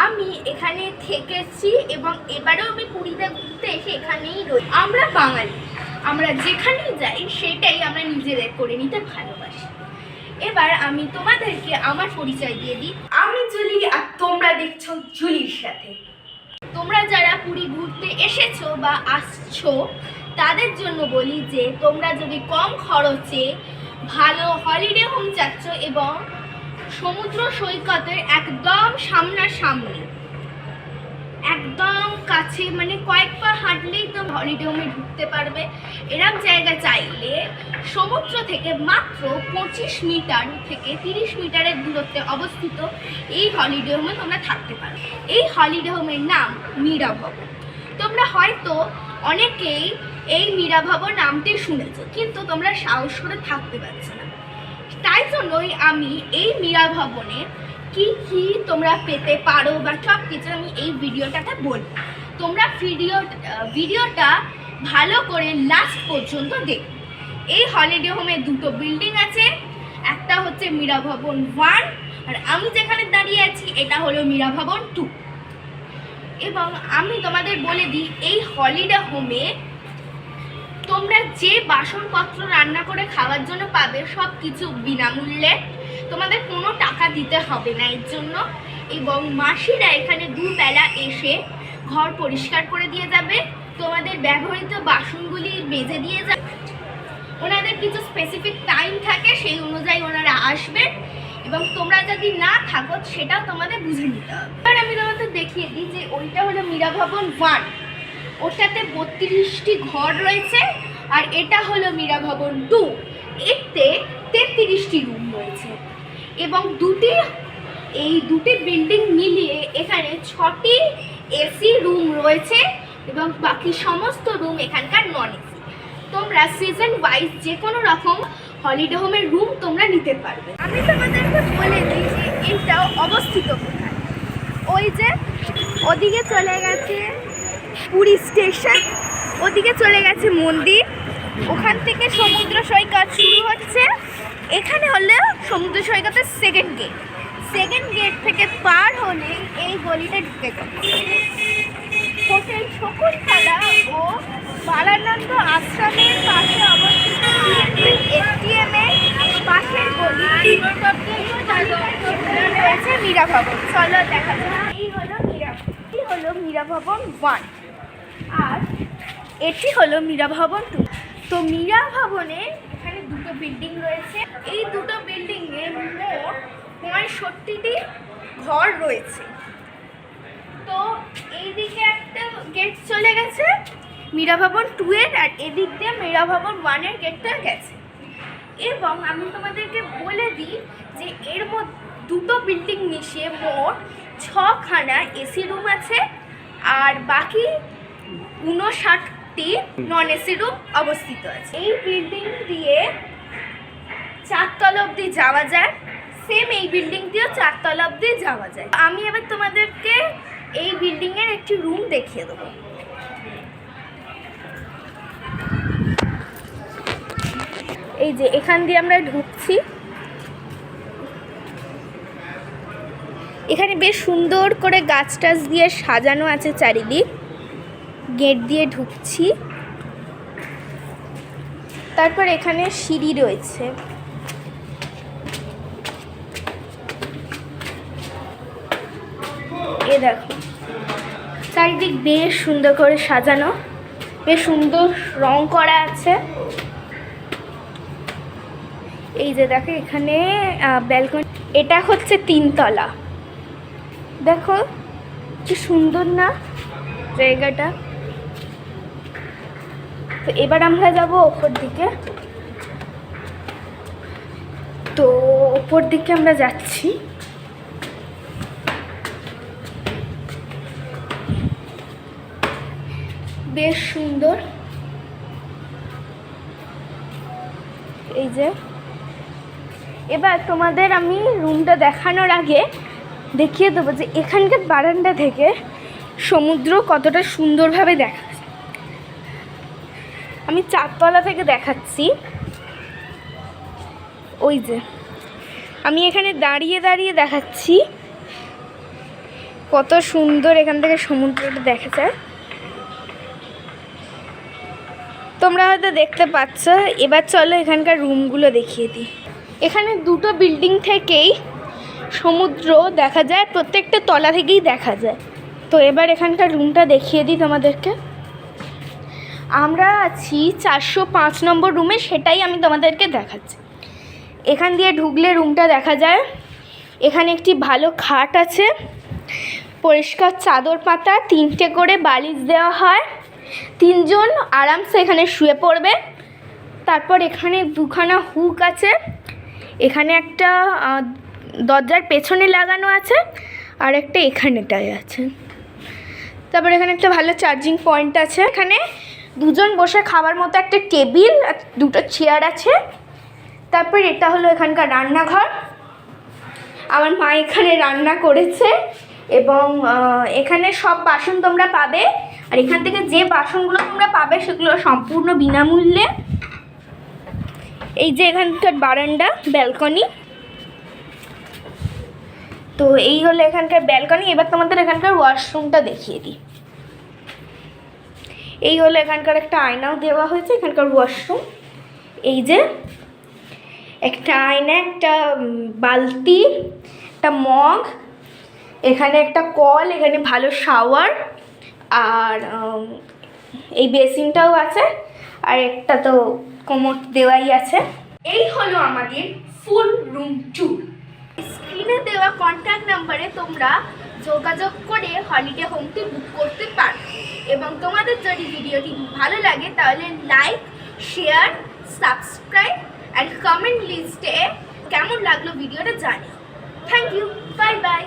আমি এখানে থেকেছি এবং এবারেও আমি পুরীতে ঘুরতে এসে এখানেই রই। আমরা বাঙালি, আমরা যেখানেই যাই সেটাই আমরা নিজেদের করে নিতে ভালোবাসি। এবার আমি তোমাদেরকে আমার পরিচয় দিয়ে দিই। আমি জুলি আর তোমরা দেখছো জুলির সাথে। তোমরা যারা পুরী ঘুরতে এসেছো বা আসছো তাদের জন্য বলি যে তোমরা যদি কম খরচে ভালো হলিডে হোম চাচ্ছ এবং সমুদ্র সৈকতের একদম সামনাসামনি, একদম কাছে, মানে কয়েক পা হাঁটলেই তো হলিডে হোমে ঢুকতে পারবে, এরকম জায়গা চাইলে সমুদ্র থেকে মাত্র 25 মিটার থেকে 30 মিটারের দূরত্বে অবস্থিত এই হলিডে হোমে তোমরা থাকতে পারো। এই হলিডে হোমের নাম মীরা ভবন। তোমরা হয়তো অনেকেই এই মীরা ভবন নামটি শুনেছো, কিন্তু তোমরা সাহস করে থাকতে পারছো না। তাই জন্যই আমি এই মীরা ভবনে কি কি তোমরা পেতে পারো বা সব কিছু আমি এই ভিডিওটাতে বলবো। তোমরা ভিডিওটা ভালো করে লাস্ট পর্যন্ত দেখো। এই হলিডে হোমে দুটো বিল্ডিং আছে, একটা হচ্ছে মীরা ভবন 1 আর আমি যেখানে দাঁড়িয়ে আছি এটা হলো মীরা ভবন 2। এবং আমি তোমাদের বলে দিই, এই হলিডে হোমে তোমরা যে বাসনপত্র রান্না করে খাওয়ার জন্য পাবে সব কিছু বিনামূল্যে, তোমাদের কোনো টাকা দিতে হবে না এর জন্য। এবং মাসিরা এখানে দুবেলা এসে ঘর পরিষ্কার করে দিয়ে যাবে, তোমাদের ব্যবহৃত বাসনগুলি মেজে দিয়ে যাবে। ওনাদের কিছু স্পেসিফিক টাইম থাকে, সেই অনুযায়ী ওনারা আসবেন এবং তোমরা যদি না থাকো সেটাও তোমাদের বুঝে নিতে হবে। এবার আমি তোমাদের দেখিয়ে দিই যে ওইটা হলো মীরা ভবন 1, ওটাতে 32টি ঘর রয়েছে। আর এটা হলো মীরা ভবন 2, এতে 33টি রুম রয়েছে। এবং এই দুটি বিল্ডিং মিলিয়ে এখানে 6টি এসি রুম রয়েছে এবং বাকি সমস্ত রুম এখানকার নন এসি। তোমরা সিজন ওয়াইজ যে কোনো রকম হলিডে হোমের রুম তোমরা নিতে পারবে। আমি তোমাদেরকে বলে দিই যে এইটাও অবস্থিত কোথায়। ওই যে ওদিকে চলে গেছে পুরী স্টেশন, ওদিকে চলে গেছে মন্দির, ওখান থেকে সমুদ্র সৈকত শুরু হচ্ছে। এখানে হলো সমুদ্র সৈকতের সেকেন্ড গেট থেকে পার হলে এই গলিটা ঢুকে যাবে। হোটেল শকুন্তলা ও বালানন্দ আশ্রমের পাশে অবস্থিত এটিএম এর পাশের গলি রয়েছে মীরা ভবন। চলো দেখা যাক। এই হলো মীরা ভবন 1 আর এটি হলো মীরা ভবন 2। তো মীরা ভবনে এখানে দুটো বিল্ডিং রয়েছে। এই দুটো বিল্ডিংয়ে মোট 65টি ঘর রয়েছে। তো এইদিকে একটা গেট চলে গেছে মীরা ভবন 2 এর, আর এদিক দিয়ে মীরা ভবন 1 এর গেটটা গেছে। এবং আমি তোমাদেরকে বলে দিই যে এর মধ্যে দুটো বিল্ডিং মিশিয়ে মোট 6খানা এসি রুম আছে আর বাকি 59টি নন এসি রুম অবস্থিত আছে। এই বিল্ডিং দিয়ে 4 তলা অবধি যাওয়া যায়, সেম এই বিল্ডিং দিয়েও 4 তলা অবধি যাওয়া যায়। আমি এবার তোমাদেরকে এই বিল্ডিংয়ের একটি রুম দেখিয়ে দেবো। এই যে এখান দিয়ে আমরা ঢুকছি, এখানে বেশ সুন্দর করে গাছ টাছ দিয়ে সাজানো আছে চারিদিক। গেট দিয়ে ঢুকছি, তারপর এখানে সিঁড়ি রয়েছে। এ দেখো চারিদিক বেশ সুন্দর করে সাজানো, বেশ সুন্দর রং করা আছে। এই যে দেখো এখানে ব্যালকনি, এটা হচ্ছে 3 তলা। দেখো কি সুন্দর না জায়গাটা। তো এবার আমরা যাব ওপর দিকে। তো ওপর দিকে আমরা যাচ্ছি। বেশ সুন্দর। এই যে এবার তোমাদের আমি রুমটা দেখানোর আগে দেখিয়ে দেবো যে এখানকার বারান্দা থেকে সমুদ্র কতটা সুন্দরভাবে দেখা যায়। আমি 4 তলা থেকে দেখাচ্ছি। ওই যে আমি এখানে দাঁড়িয়ে দাঁড়িয়ে দেখাচ্ছি। কত সুন্দর এখান থেকে সমুদ্রটা দেখা যায়, তোমরা হয়তো দেখতে পাচ্ছ। এবার চলো এখানকার রুমগুলো দেখিয়ে দিই। এখানে দুটো বিল্ডিং থেকেই সমুদ্র দেখা যায়, প্রত্যেকটা তলা থেকেই দেখা যায়। তো এবার এখানকার রুমটা দেখিয়ে দিই তোমাদেরকে। আমরা আছি 405 নম্বর রুমে, সেটাই আমি তোমাদেরকে দেখাচ্ছি। এখান দিয়ে ঢুকলে রুমটা দেখা যায়। এখানে একটি ভালো খাট আছে, পরিষ্কার চাদর পাতা, 3টে করে বালিশ দেওয়া হয়, 3 জন আরামসে এখানে শুয়ে পড়বে। তারপর এখানে 2খানা হুক আছে, এখানে একটা দরজার পেছনে লাগানো আছে, আর একটা এখানেটায় আছে। তারপর এখানে একটা ভালো চার্জিং পয়েন্ট আছে। এখানে 2 জন বসে খাবার মতো একটা টেবিল আর 2টো চেয়ার আছে। তারপর এটা হলো এখানকার রান্নাঘর। আমার মা এখানে রান্না করেছে এবং এখানে সব বাসন তোমরা পাবে। আর এখান থেকে যে বাসনগুলো তোমরা পাবে সেগুলো সম্পূর্ণ বিনামূল্যে। এই যে এখানকার বারান্দা, ব্যালকনি। তো এই হলো এখানকার ব্যালকনি। এবার তোমাদের এখানকার ওয়াশরুমটা দেখিয়ে দিই। এই হলো এখানকার একটা আয়নাও দেওয়া হয়েছে, এখানকার ওয়াশরুম। এই যে একটা আয়না, একটা বালতি, একটা মগ, এখানে একটা কল, এখানে ভালো শাওয়ার, আর এই বেসিনটাও আছে, আর একটা তো কোমোড দেওয়াই আছে। এই হলো আমাদের ফুল রুম ট্যুর। স্ক্রিনে দেওয়া কন্ট্যাক্ট নাম্বারে তোমরা যোগাযোগ করে হলিডে হোমটি বুক করতে পারো। এবং তোমাদের যদি ভিডিওটি ভালো লাগে তাহলে like, share, subscribe and comment লিস্টে কেমন লাগলো ভিডিওটা জানিও। Thank you, bye by.